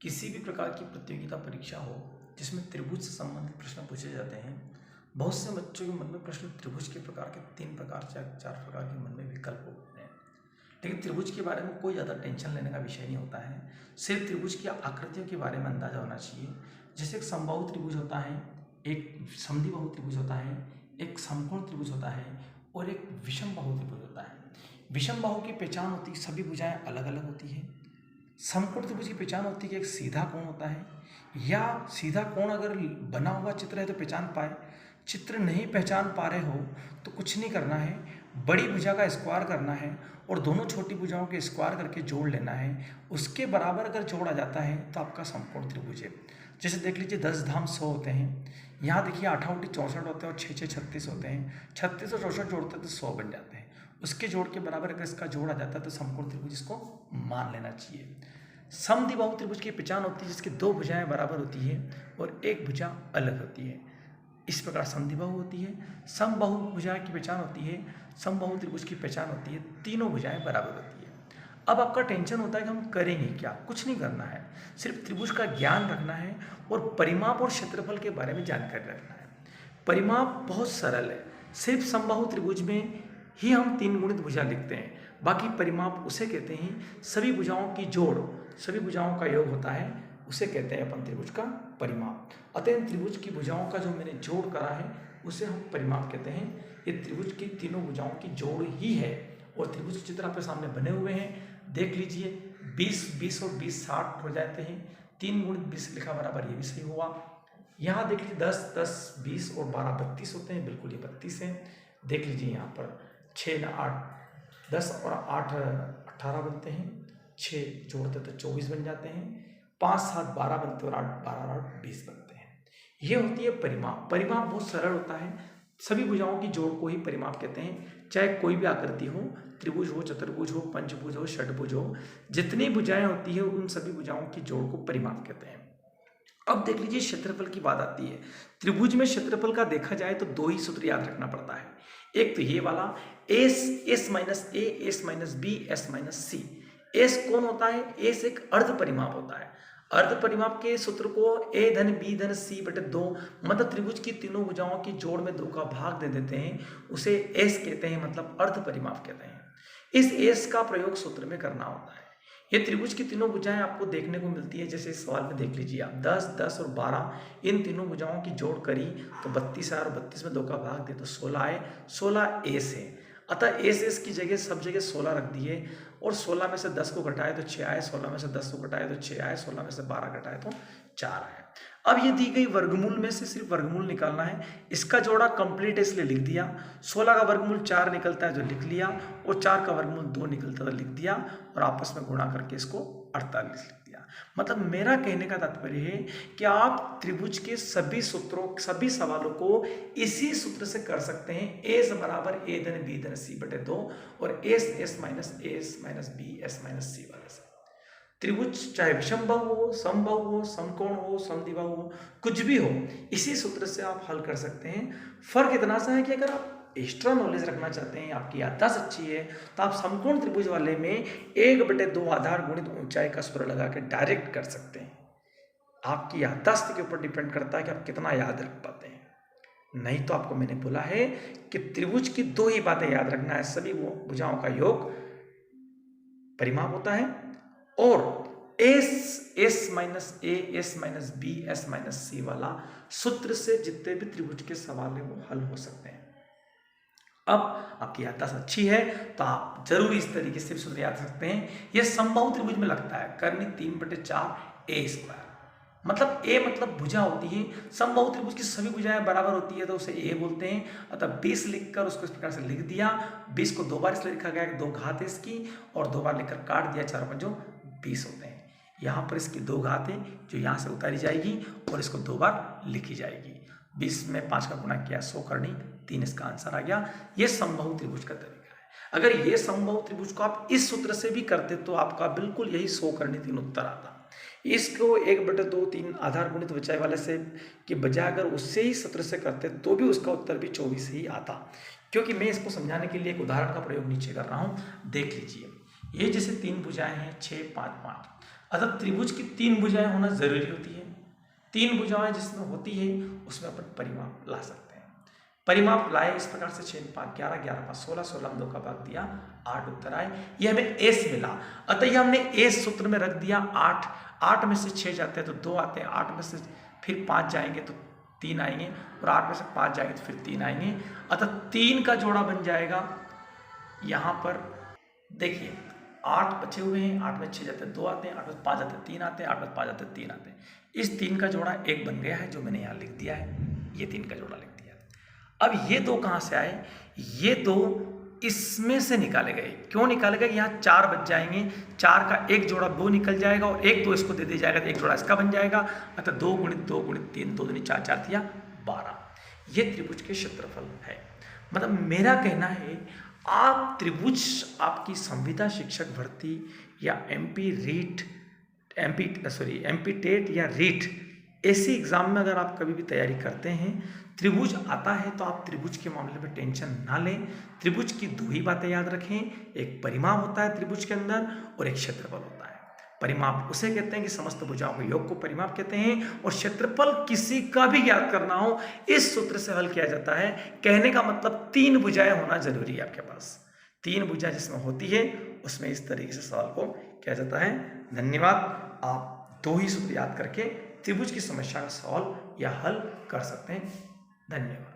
किसी भी प्रकार की प्रतियोगिता परीक्षा हो जिसमें त्रिभुज से संबंधित प्रश्न पूछे जाते हैं, बहुत से बच्चों के मन में प्रश्न त्रिभुज के प्रकार के 3 प्रकार से 4 प्रकार के मन में विकल्प होते हैं। लेकिन त्रिभुज के बारे में कोई ज़्यादा टेंशन लेने का विषय नहीं होता है। सिर्फ त्रिभुज की आकृतियों के बारे में अंदाजा होना चाहिए। जैसे एक समबाहु त्रिभुज होता है, एक समद्विबाहु त्रिभुज होता है, एक समकोण त्रिभुज होता है और एक विषमबाहु त्रिभुज होता है। विषमबाहु की पहचान होती है सभी भुजाएं अलग अलग होती है। समकोण त्रिभुज की पहचान होती है कि एक सीधा कोण होता है, या सीधा कोण अगर बना हुआ चित्र है तो पहचान पाए। चित्र नहीं पहचान पा रहे हो तो कुछ नहीं करना है, बड़ी भुजा का स्क्वायर करना है और दोनों छोटी भुजाओं के स्क्वायर करके जोड़ लेना है। उसके बराबर अगर जोड़ा जाता है तो आपका समकोण त्रिभुज है। जैसे देख लीजिए 10 धाम 100 होते हैं, यहाँ देखिए 8 8 64 होते हैं और 6 6 36 होते हैं। 36 और 64 जोड़ते तो 100 बन जाते हैं। उसके जोड़ के बराबर अगर इसका जोड़ा जाता है तो समकोण त्रिभुज इसको मान लेना चाहिए। समद्विबाहु त्रिभुज की पहचान होती है जिसकी 2 भुजाएं बराबर होती है और एक भुजा अलग होती है। इस प्रकार समद्विबाहु होती है। समबाहु भुजा की पहचान होती है, समबाहु त्रिभुज की पहचान होती है, तीनों भुजाएं बराबर होती है। अब आपका टेंशन होता है कि हम करेंगे क्या। कुछ नहीं करना है, सिर्फ त्रिभुज का ज्ञान रखना है और परिमाप और क्षेत्रफल के बारे में जानकारी रखना है। परिमाप बहुत सरल है, सिर्फ समबाहु त्रिभुज में ही हम 3 गुणित भुजा लिखते हैं। बाकी परिमाप उसे कहते हैं सभी भुजाओं की जोड़, सभी भुजाओं का योग होता है, उसे कहते हैं अपन त्रिभुज का परिमाप। अतः त्रिभुज की भुजाओं का जो मैंने जोड़ करा है उसे हम परिमाप कहते हैं। ये त्रिभुज की तीनों भुजाओं की जोड़ ही है और त्रिभुज के चित्र आपके सामने बने हुए हैं। देख लीजिए 20 20 और 20 60 हो जाते हैं। 3 गुणित 20 लिखा बराबर, ये भी सही हुआ। यहाँ देख लीजिए 10 10 20 और 12 32 होते हैं, बिल्कुल ये 32 हैं। देख लीजिए यहाँ पर 6 न 8 10 और 8 18 बनते हैं, 6 जोड़ते तो 24 बन जाते हैं, 5 7 12 बनते और 8 12 8 20 बनते हैं। ये होती है परिमाप। परिमाप बहुत सरल होता है, सभी भुजाओं की जोड़ को ही परिमाप कहते हैं। चाहे कोई भी आकृति हो, त्रिभुज हो, चतुर्भुज हो, पंचभुज हो, षटभुज हो, जितनी भुजाएं होती है उन सभी भुजाओं की जोड़ को परिमाप कहते हैं। अब देख लीजिए क्षेत्रफल की बात आती है। त्रिभुज में क्षेत्रफल का देखा जाए तो 2 ही सूत्र याद रखना पड़ता है। एक तो ये वाला S minus A, S minus B, S minus C. S कौन होता है? एस एक अर्ध परिमाप होता है। अर्ध परिमाप के सूत्र को ए धन बी धन सी बटे 2, मतलब त्रिभुज की तीनों भुजाओं की जोड़ में 2 का भाग दे देते हैं, उसे एस कहते हैं, मतलब अर्ध परिमाप कहते हैं। इस एस का प्रयोग सूत्र में करना होता है। ये त्रिभुज की तीनों भुजाएं आपको देखने को मिलती है। जैसे इस सवाल में देख लीजिए आप 10 10 और 12 इन तीनों भुजाओं की जोड़ करी तो 32 आए और 32 में 2 का भाग दे तो 16 आए। 16 एस है, अतः एस की जगह सब जगह 16 रख दिए और 16 में से 10 को घटाए तो 6 आए, 16 में से 10 को घटाए तो 6 आए, 16 में से 12 घटाए तो 4 आए। अब ये दी गई वर्गमूल में से सिर्फ वर्गमूल निकालना है। इसका जोड़ा कंप्लीट है इसलिए लिख दिया। 16 का वर्गमूल 4 निकलता है जो लिख लिया, और 4 का वर्गमूल 2 निकलता है तो लिख दिया, और आपस में गुणा करके इसको 48 लिख दिया। मतलब मेरा कहने का तात्पर्य है कि आप त्रिभुज के सभी सूत्रों, सभी सवालों को इसी सूत्र से कर सकते हैं। एस बराबर ए धन बी धन सी बटे 2 और S minus B S minus C वाले से। त्रिभुज चाहे विषमबाहु हो, समबाहु हो, समकोण हो, समद्विबाहु हो, कुछ भी हो, इसी सूत्र से आप हल कर सकते हैं। फर्क इतना सा है कि अगर आप एक्स्ट्रा नॉलेज रखना चाहते हैं, आपकी याददाश्त अच्छी है, तो आप समकोण त्रिभुज वाले में 1/2 आधार गुणित ऊंचाई का सूत्र लगा के डायरेक्ट कर सकते हैं। आपकी याददाश्त के ऊपर डिपेंड करता है कि आप कितना याद रख पाते हैं। नहीं तो आपको मैंने बोला है कि त्रिभुज की 2 ही बातें याद रखना है, सभी भुजाओं का योग परिमाप होता है और S minus A, S minus B, S minus C वाला सूत्र से जितने भी त्रिभुज के सवाल है वो हल हो सकते हैं। अब आपकी याददाश्त अच्छी है तो आप जरूर इस तरीके से सूत्र याद सकते हैं। यह समबाहु त्रिभुज में लगता है, करनी 3/4 ए स्क्वायर, मतलब ए मतलब भुजा होती है। समबाहु त्रिभुज की सभी भुजाएं बराबर होती है तो उसे ए बोलते हैं। अतः 20 लिखकर उसको इस प्रकार से लिख दिया। 20 को 2 बार इसलिए लिखा गया कि 2 घात है इसकी, और 2 बार लिखकर काट दिया, 4 5 20 होते हैं। यहाँ पर इसकी 2 घात है जो यहाँ से उतारी जाएगी और इसको 2 बार लिखी जाएगी। 20 में 5 का गुणा किया 100 करनी 3, इसका आंसर आ गया। ये समबाहु त्रिभुज का तरीका है। अगर ये समबाहु त्रिभुज को आप इस सूत्र से भी करते तो आपका बिल्कुल यही 100 करनी 3 उत्तर आता। इसको 1/2 3 आधार गुणित ऊंचाई वाले से के बजाय अगर उससे ही सूत्र से करते तो भी उसका उत्तर भी 24 ही आता। क्योंकि मैं इसको समझाने के लिए एक उदाहरण का प्रयोग नीचे कर रहा हूँ, देख लीजिए। ये जैसे 3 भुजाएं हैं 6 5 5, अतः त्रिभुज की 3 भुजाएं होना जरूरी होती है। 3 भुजाएं जिसमें होती है उसमें अपन परिमाप ला सकते हैं। परिमाप लाए इस प्रकार से 6 5 11 11 5 16 16 में 2 का भाग दिया 8 उत्तर आए, ये हमें एस मिला। अतः ये हमने एस सूत्र में रख दिया 8, 8 में से 6 जाते हैं तो 2 आते हैं, 8 में से फिर 5 जाएंगे तो 3 आएंगे, और 8 में से 5 जाएंगे तो फिर 3 आएंगे। अतः 3 का जोड़ा बन जाएगा यहाँ पर। देखिए 8 बचे हुए हैं, 8 में 6 जाते हैं 2 आते हैं, 8 में 5 जाते हैं 3 आते हैं, 8 में 5 जाते हैं 3 आते हैं। इस 3 का जोड़ा 1 बन गया है जो मैंने यहाँ लिख दिया है, ये 3 का जोड़ा लिख दिया। अब ये 2 कहाँ से आए? ये 2 इसमें से निकाले गए। क्यों निकाले गए? यहाँ 4 बच जाएंगे, 4 का एक जोड़ा 2 निकल जाएगा और एक 2 इसको दे दिया जाएगा तो एक जोड़ा इसका बन जाएगा। अतः 2 गुणित 2 गुणित 3, 2 दूनी 4, 4 दिया 12। ये त्रिभुज के क्षेत्रफल है। मतलब मेरा कहना है आप त्रिभुज आपकी संविदा शिक्षक भर्ती या एमपी टेट या रीट ऐसे एग्जाम में अगर आप कभी भी तैयारी करते हैं, त्रिभुज आता है तो आप त्रिभुज के मामले में टेंशन ना लें। त्रिभुज की 2 ही बातें याद रखें, एक परिमाप होता है त्रिभुज के अंदर और एक क्षेत्रफल होता है। परिमाप उसे कहते हैं कि समस्त भुजाओं के योग को परिमाप कहते हैं, और क्षेत्रफल किसी का भी याद करना हो इस सूत्र से हल किया जाता है। कहने का मतलब 3 भुजाएं होना जरूरी है आपके पास। 3 भुजा जिसमें होती है उसमें इस तरीके से सवाल को किया जाता है। धन्यवाद। आप 2 ही सूत्र याद करके त्रिभुज की समस्या का सवाल या हल कर सकते हैं। धन्यवाद।